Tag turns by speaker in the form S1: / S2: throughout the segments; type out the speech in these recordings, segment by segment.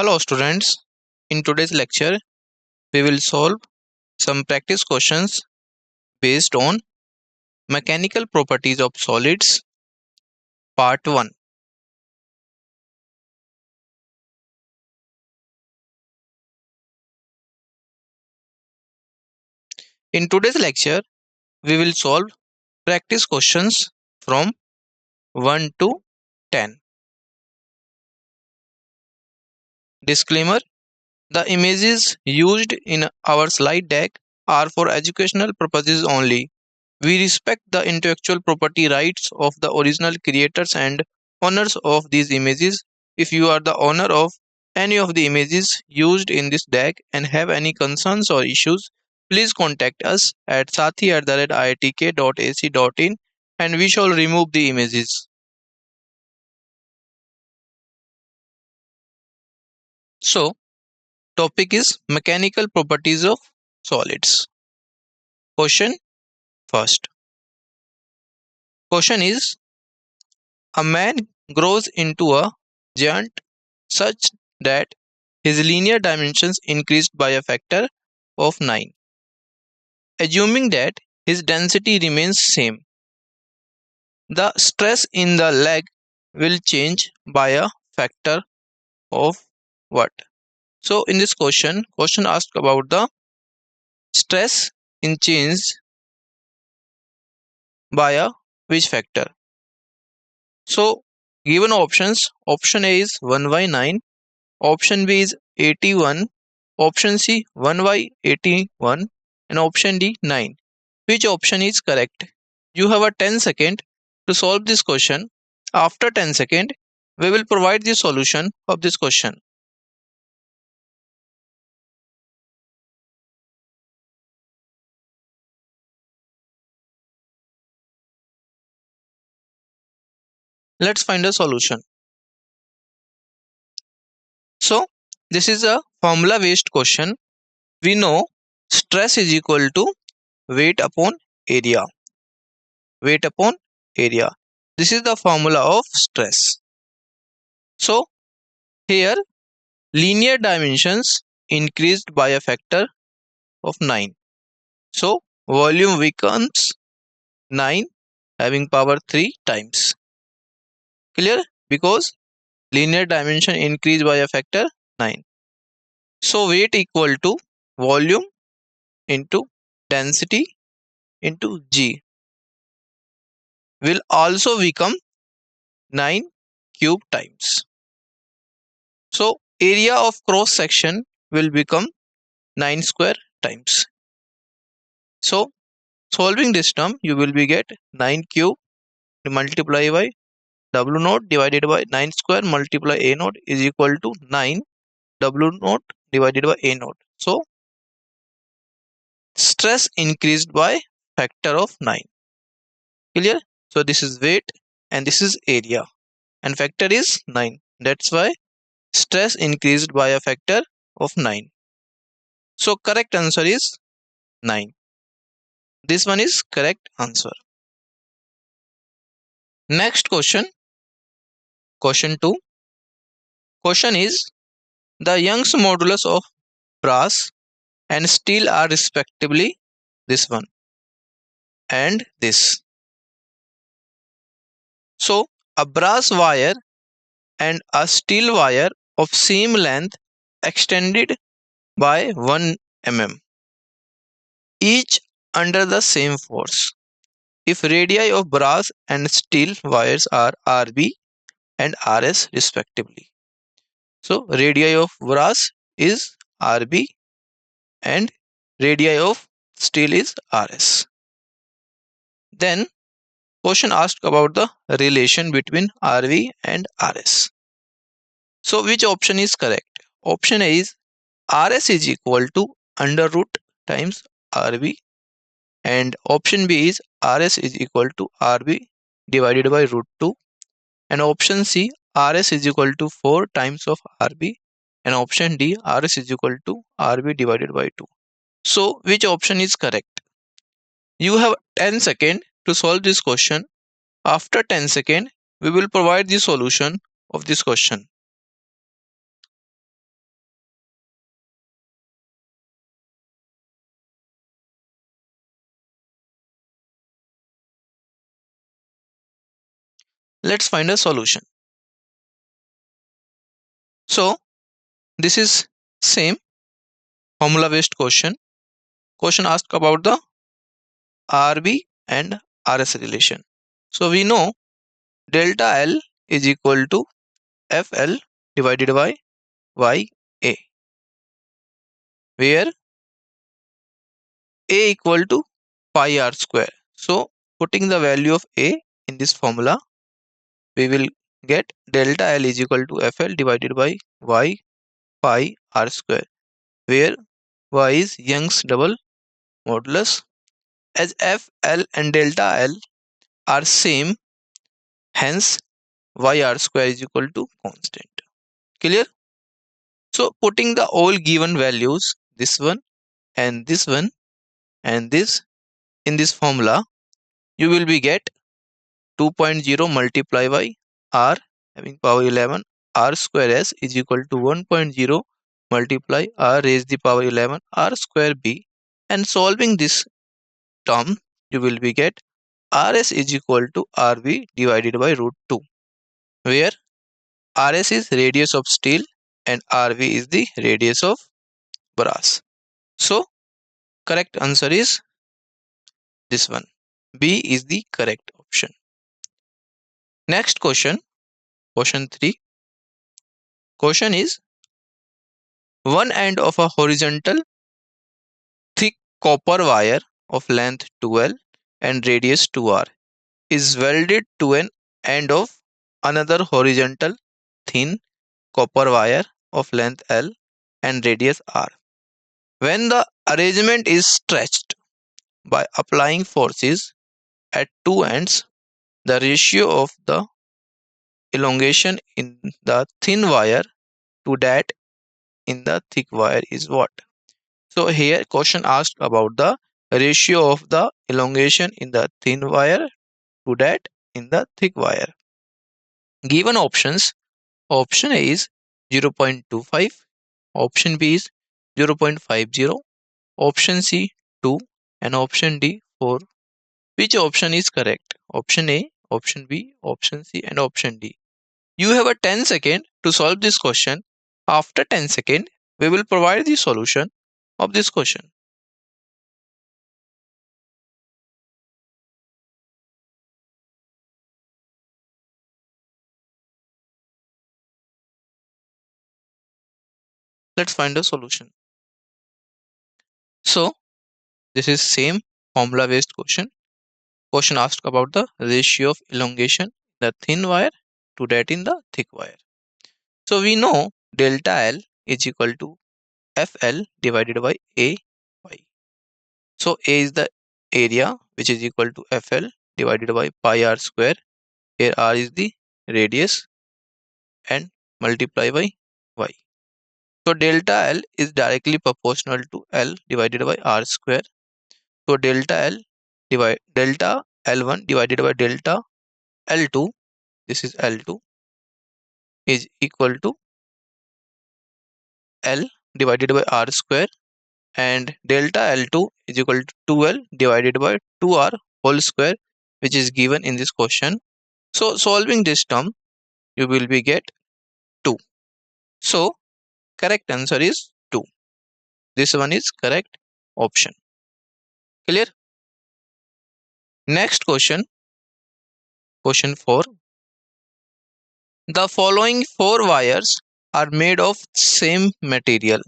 S1: Hello students, in today's lecture we will solve some practice questions based on mechanical properties of solids part 1. In today's lecture we will solve practice questions from 1 to 10. Disclaimer: the images used in our slide deck are for educational purposes only. We respect the intellectual property rights of the original creators and owners of these images. If you are the owner of any of the images used in this deck and have any concerns or issues, please contact us at sathi@iitk.ac.in and we shall remove the images. So, topic is mechanical properties of solids. Question first. Question is: a man grows into a giant such that his linear dimensions increased by a factor of 9. Assuming that his density remains same, the stress in the leg will change by a factor of what? So in this question asked about the stress in change by a which factor. So given options, option A is 1 by 9, option B is 81, option C 1 by 81 and option D 9. Which option is correct? You have a 10 second to solve this question. After 10 second, we will provide the solution of this question. Let's find a solution. So, this is a formula based question. We know stress is equal to weight upon area. Weight upon area. This is the formula of stress. So, here linear dimensions increased by a factor of 9. So, volume becomes 9 having power 3 times. Clear? Because linear dimension increase by a factor 9. So weight equal to volume into density into G will also become 9 cube times. So area of cross section will become 9 square times. So solving this term you will be get 9 cube multiply by W naught divided by 9 square multiply A naught is equal to 9 W naught divided by A naught. So stress increased by factor of 9. Clear? So this is weight and this is area and factor is 9. That's why stress increased by a factor of 9. So correct answer is 9. This one is correct answer. Next question. Question 2. Question is: the Young's modulus of brass and steel are respectively this one and this. So a brass wire and a steel wire of same length extended by 1 mm, each under the same force, if radii of brass and steel wires are Rb and Rs respectively. So radii of brass is Rb and radii of steel is Rs. Then question asked about the relation between Rv and Rs. So which option is correct? Option A is Rs is equal to under root times Rv and option B is Rs is equal to Rb divided by root 2 and option C Rs is equal to 4 times of Rb and option D Rs is equal to Rb divided by 2. So which option is correct? You have 10 seconds to solve this question. After 10 seconds, we will provide the solution of this question. Let's find a solution. So this is same formula based question. Question asked about the RB and RS relation. So we know delta L is equal to FL divided by YA, where A equal to pi r square. So putting the value of A in this formula, we will get delta L is equal to FL divided by Y pi r square, where Y is Young's double modulus. As FL and delta L are same, hence Y r square is equal to constant. Clear? So putting the all given values, this one and this one and this in this formula, you will be get 2.0 multiply by r having power 11 r square s is equal to 1.0 multiply r raised the power 11 r square b, and solving this term you will be get rs is equal to rv divided by root 2, where rs is radius of steel and rv is the radius of brass. So correct answer is this one. B is the correct option. Next question, question 3. Question is, one end of a horizontal thick copper wire of length 12 and radius 2r is welded to an end of another horizontal thin copper wire of length L and radius r. When the arrangement is stretched by applying forces at two ends, the ratio of the elongation in the thin wire to that in the thick wire is what? So here question asked about the ratio of the elongation in the thin wire to that in the thick wire. Given options, option A is 0.25, option B is 0.50, option C 2, and option D 4. Which option is correct? Option A, option B, option C, and option D. You have a 10 second to solve this question. After 10 seconds, we will provide the solution of this question. Let's find a solution. So this is same formula based question. Question asked about the ratio of elongation in the thin wire to that in the thick wire. So we know delta L is equal to FL divided by AY. So A is the area, which is equal to FL divided by pi r square. Here r is the radius and multiply by y. So delta L is directly proportional to L divided by r square. So delta L1 divided by delta L2, this is L2, is equal to L divided by r square, and delta L2 is equal to 2L divided by 2r whole square, which is given in this question. So solving this term, you will be get 2. So correct answer is 2. This one is correct option. Clear? Next question, question 4. The following 4 wires are made of same material.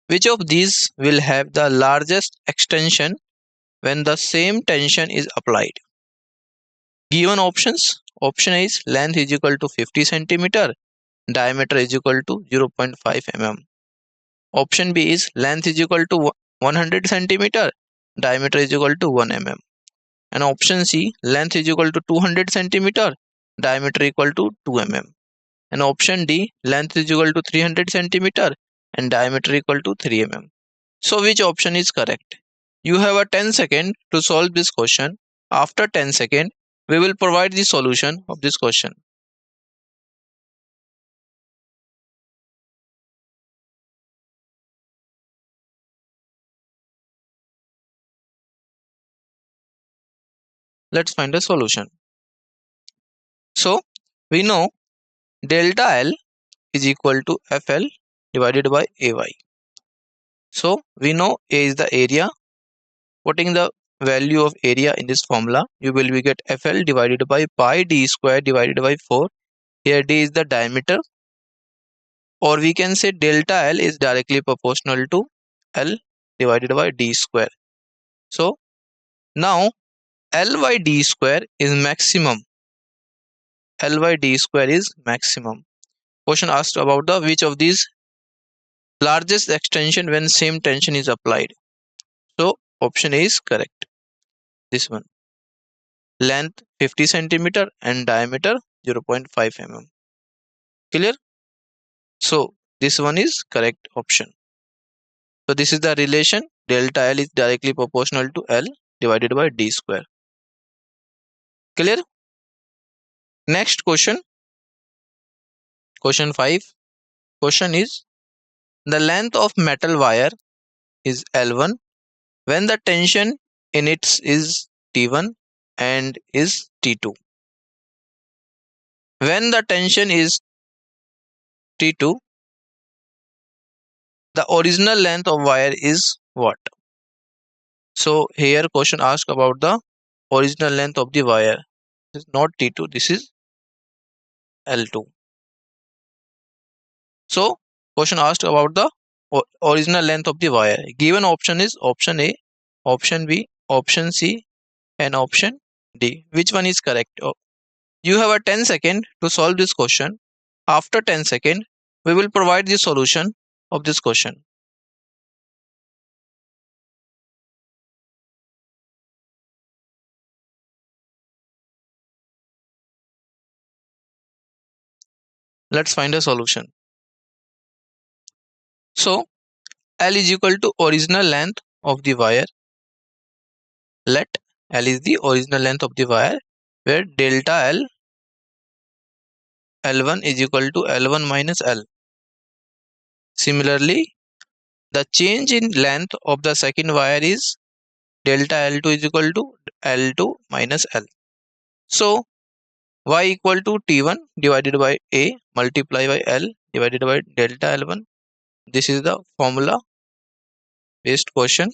S1: Which of these will have the largest extension when the same tension is applied? Given options, option A is length is equal to 50 centimeter, diameter is equal to 0.5 mm. Option B is length is equal to 100 centimeter, diameter is equal to 1 mm. And option C, length is equal to 200 centimeter, diameter equal to 2 mm. And option D, length is equal to 300 centimeter and diameter equal to 3 mm. So which option is correct? You have a 10 second to solve this question. After 10 second, we will provide the solution of this question. Let's find a solution. So We know delta L is equal to FL divided by AY. So we know A is the area. Putting the value of area in this formula, you will be get FL divided by pi d square divided by 4. Here d is the diameter, or we can say delta L is directly proportional to L divided by d square. So now L by d square is maximum. L by d square is maximum. Question asked about the which of these largest extension when same tension is applied. So option A is correct. This one. Length 50 centimeter and diameter 0.5 mm. Clear? So this one is correct option. So this is the relation. Delta L is directly proportional to L divided by d square. Clear? Next question. Question 5. Question is, the length of metal wire is L1 when the tension in it is T1 and is T2. When the tension is T2, the original length of wire is what? So here question asked about the original length of the wire. This is not T2, this is L2. So question asked about the original length of the wire. Given option is option A, option B, option C and option D. Which one is correct? You have a 10 second to solve this question. After 10 second, we will provide the solution of this question. Let's find a solution. So L is equal to original length of the wire. Let L is the original length of the wire, where delta L L1 is equal to L1 minus L. Similarly, the change in length of the second wire is delta L2 is equal to L2 minus L. So Y equal to T1 divided by A multiplied by L divided by delta L1. This is the formula based question.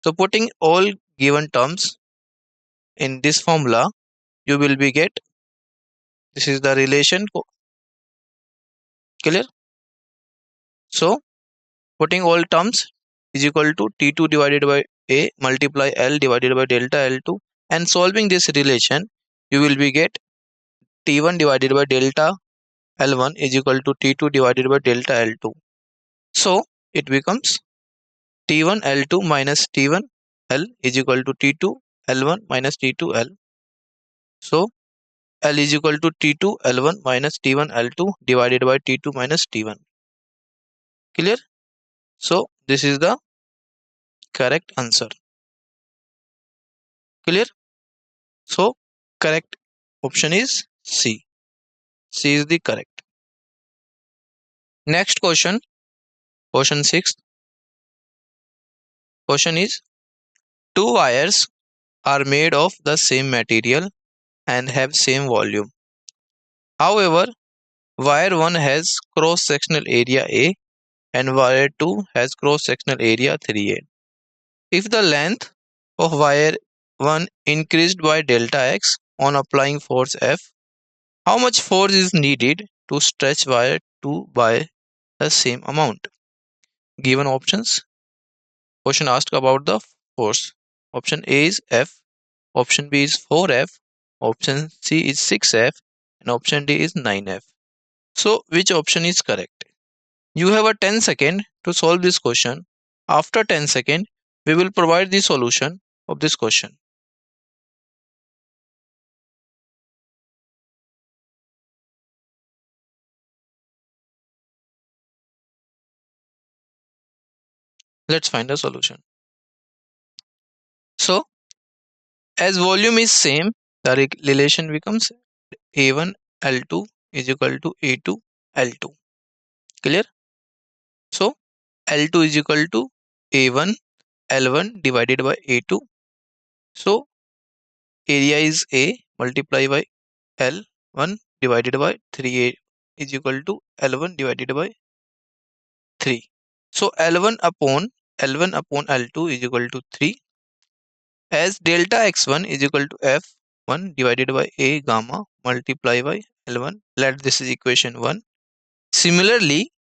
S1: So putting all given terms in this formula, you will be get, this is the relation. Clear? So putting all terms is equal to T2 divided by A multiply L divided by delta L2, and solving this relation, you will be get T1 divided by delta L1 is equal to T2 divided by delta L2. So it becomes T1 L2 minus T1 L is equal to T2 L1 minus T2 L. So L is equal to T2 L1 minus T1 L2 divided by T2 minus T1. Clear? So this is the correct answer. Clear? So correct option is C. C is the correct. Next question. Question 6. Question is, two wires are made of the same material and have same volume. However, wire 1 has cross-sectional area A and wire 2 has cross-sectional area 3A. If the length of wire 1 increased by delta X on applying force F, how much force is needed to stretch wire 2 by the same amount? Given options. Question asked about the force. Option A is F, option B is 4F, option C is 6F, and option D is 9F. So which option is correct? You have a 10 second to solve this question. After 10 second, we will provide the solution of this question. Let's find a solution. So as volume is same, the relation becomes A1 L2 is equal to A2 L2. Clear? So L2 is equal to A1 L1 divided by A2. So area is A multiplied by L1 divided by 3a is equal to L1 divided by 3. So L1 upon L2 is equal to 3, as delta x1 is equal to f1 divided by a gamma multiply by L1. Let this is equation 1. Similarly,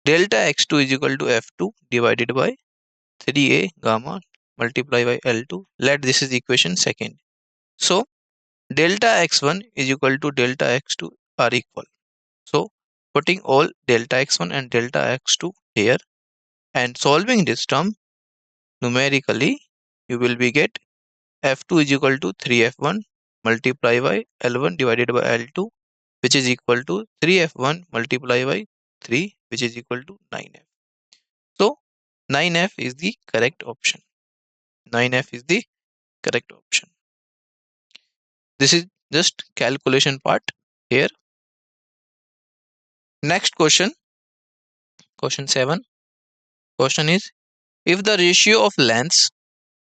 S1: delta x2 is equal to f2 divided by 3a gamma multiply by L2. Let this is equation 2nd. So delta x1 is equal to delta x2 are equal. So putting all delta x1 and delta x2 here and solving this term numerically, you will be get f2 is equal to 3f1 multiply by L1 divided by L2, which is equal to 3f1 multiply by 3, which is equal to 9f. So 9f is the correct option. 9f is the correct option. This is just calculation part here. Next question, question 7. Question is, if the ratio of lengths,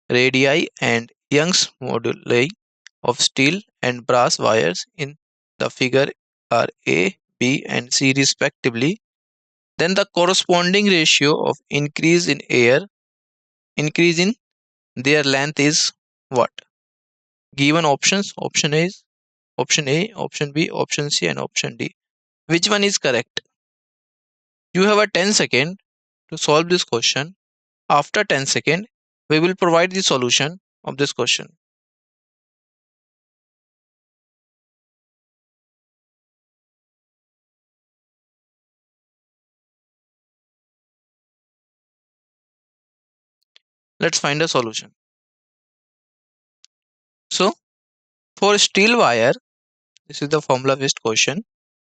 S1: radii and Young's moduli of steel and brass wires in the figure are A, B and C respectively, then the corresponding ratio of increase in their length is what? Given options, option A, option B, option C and option D. Which one is correct? You have a 10 second to solve this question. After 10 seconds, we will provide the solution of this question. Let's find a solution. So, for steel wire, this is the formula based question.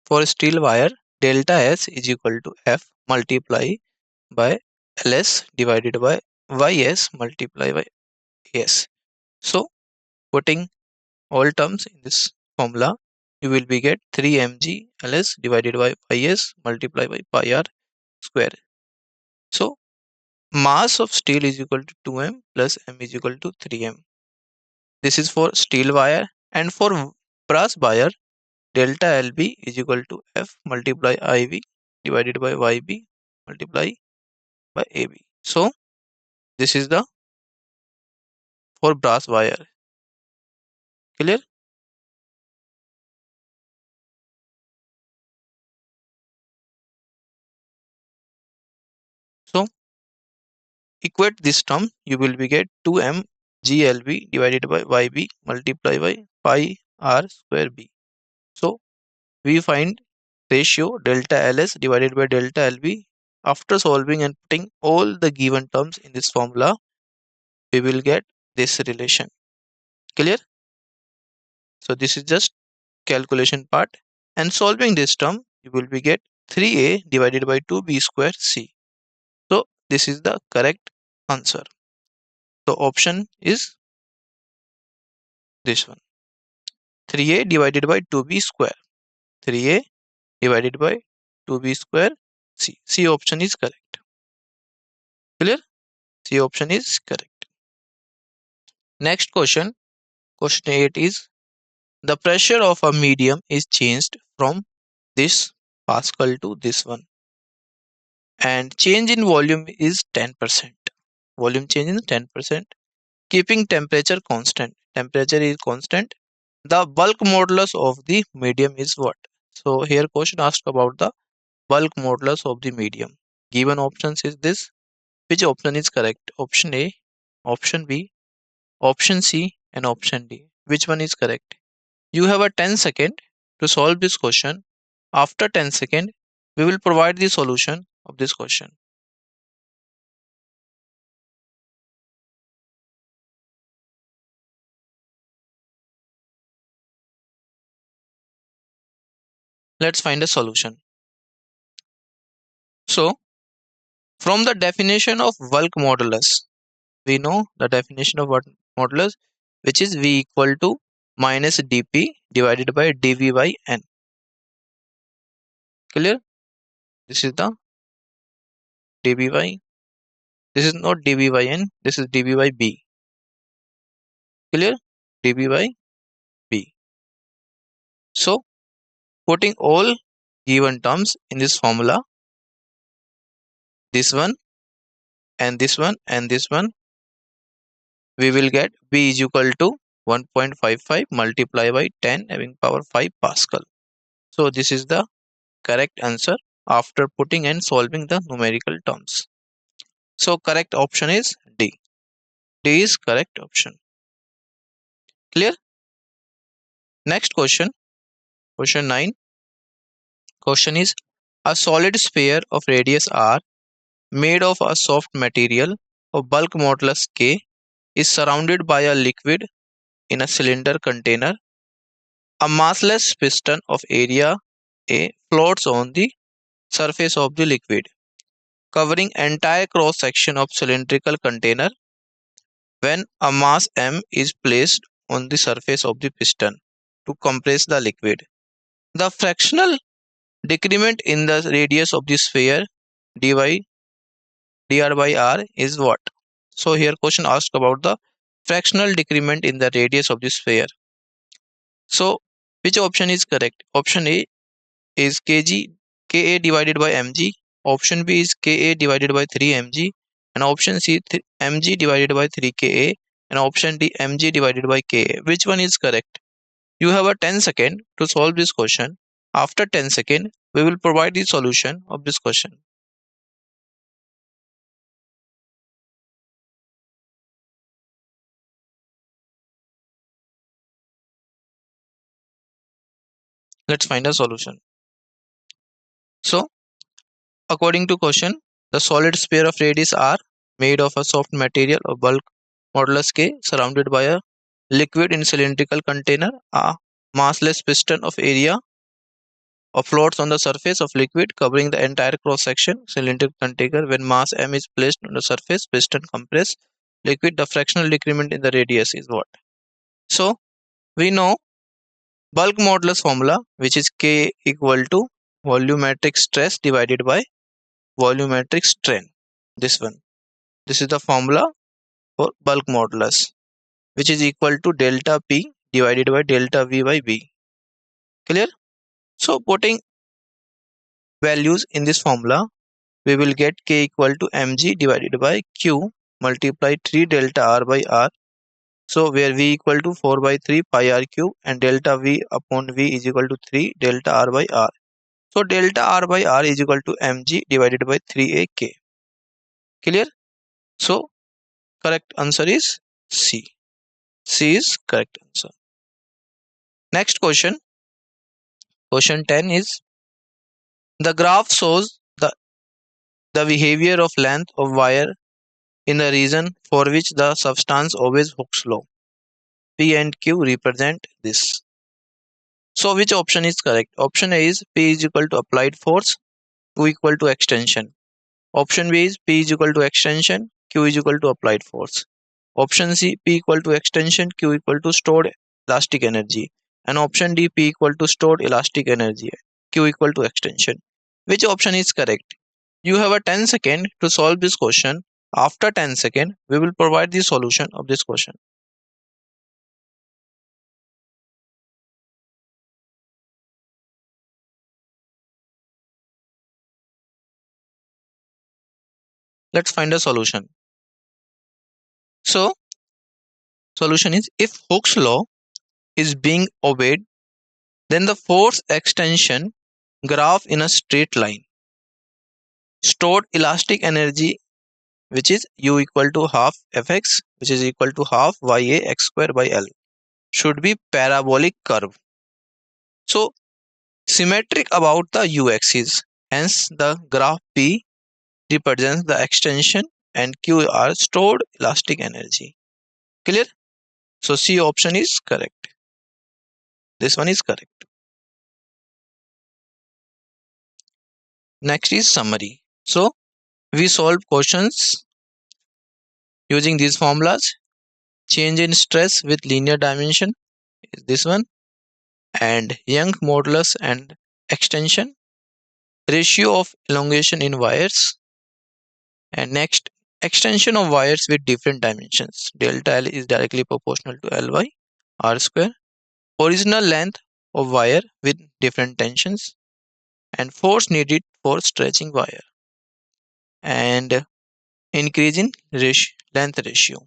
S1: For steel wire, delta S is equal to F multiply by Ls divided by Ys multiply by S. So, putting all terms in this formula, you will be get 3 mg Ls divided by Ys multiply by pi r square. So, mass of steel is equal to 2m plus m is equal to 3m. This is for steel wire, and for brass wire, delta LB is equal to F multiply IV divided by YB multiply by AB. So this is the for brass wire. Clear? So equate this term, you will be get 2m GLB divided by YB multiply by pi R square B. So we find ratio delta LS divided by delta LB. After solving and putting all the given terms in this formula, we will get this relation. Clear? So this is just calculation part, and solving this term you will be get 3a divided by 2b square c. So this is the correct answer. So option is this one, 3a divided by 2b square, 3a divided by 2b square c. C option is correct. Clear? C option is correct. Next question, question 8 is, the pressure of a medium is changed from this Pascal to this one, and change in volume is 10%. Volume change is 10%. Keeping temperature constant. Temperature is constant. The bulk modulus of the medium is what? So here question asked about the bulk modulus of the medium. Given options is this. Which option is correct? Option A, option B, option C and option D. Which one is correct? You have a 10 second to solve this question. After 10 second, we will provide the solution of this question. Let's find a solution. So from the definition of bulk modulus, we know the definition of what modulus, which is V equal to minus dP divided by dV by N. Clear? This is the dV by, this is not dV by N, this is dV by B. Clear? dV by B. So putting all given terms in this formula, this one and this one and this one, we will get B is equal to 1.55 multiplied by 10 having power 5 Pascal. So this is the correct answer after putting and solving the numerical terms. So correct option is D. D is correct option. Clear? Next question, question 9. Question is, a solid sphere of radius r made of a soft material of bulk modulus K is surrounded by a liquid in a cylinder container. A massless piston of area A floats on the surface of the liquid, covering entire cross section of cylindrical container when a mass m is placed on the surface of the piston to compress the liquid. The fractional decrement in the radius of the sphere dy dr by r is what? So here question asked about the fractional decrement in the radius of the sphere. So which option is correct? Option A is Ka divided by mg. Option B is Ka divided by 3 mg. And option C mg divided by 3 Ka. And option D mg divided by Ka. Which one is correct? You have a 10 second to solve this question. After 10 second, we will provide the solution of this question. Let's find a solution. So according to question, the solid sphere of radius r made of a soft material of bulk modulus K surrounded by a liquid in cylindrical container, a massless piston of area or floats on the surface of liquid covering the entire cross section cylindrical container. When mass m is placed on the surface, piston compress liquid. The fractional decrement in the radius is what? So we know bulk modulus formula, which is K equal to volumetric stress divided by volumetric strain. This one. This is the formula for bulk modulus, which is equal to delta P divided by delta V by B. Clear? So putting values in this formula, we will get K equal to mg divided by Q multiply 3 delta R by R. So where V equal to 4 by 3 pi R cube and delta V upon V is equal to 3 delta R by R. So delta R by R is equal to mg divided by 3ak. Clear? So correct answer is C. C is correct answer. Next question. Question 10 is, the graph shows the behavior of length of wire in the region for which the substance obeys Hooke's law. P and Q represent this. So which option is correct? Option A is P is equal to applied force, Q equal to extension. Option B is P is equal to extension, Q is equal to applied force. Option C, P equal to extension, Q equal to stored elastic energy. And option D, P equal to stored elastic energy, Q equal to extension. Which option is correct? You have a 10 second to solve this question. After 10 second, we will provide the solution of this question. Let's find a solution. So solution is, if Hooke's law is being obeyed, then the force extension graph in a straight line. Stored elastic energy, which is U equal to half Fx, which is equal to half Ya x square by L, should be parabolic curve. So symmetric about the U axis. Hence the graph P represents the extension and Q are stored elastic energy. Clear? So C option is correct. This one is correct. Next is summary. So we solve questions using these formulas. Change in stress with linear dimension is this one, and Young modulus and extension, ratio of elongation in wires, and next extension of wires with different dimensions. Delta L is directly proportional to L by R square. Original length of wire with different tensions and force needed for stretching wire and increase in length ratio.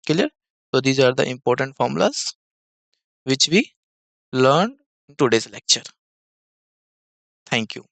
S1: Clear? So these are the important formulas which we learned in today's lecture. Thank you.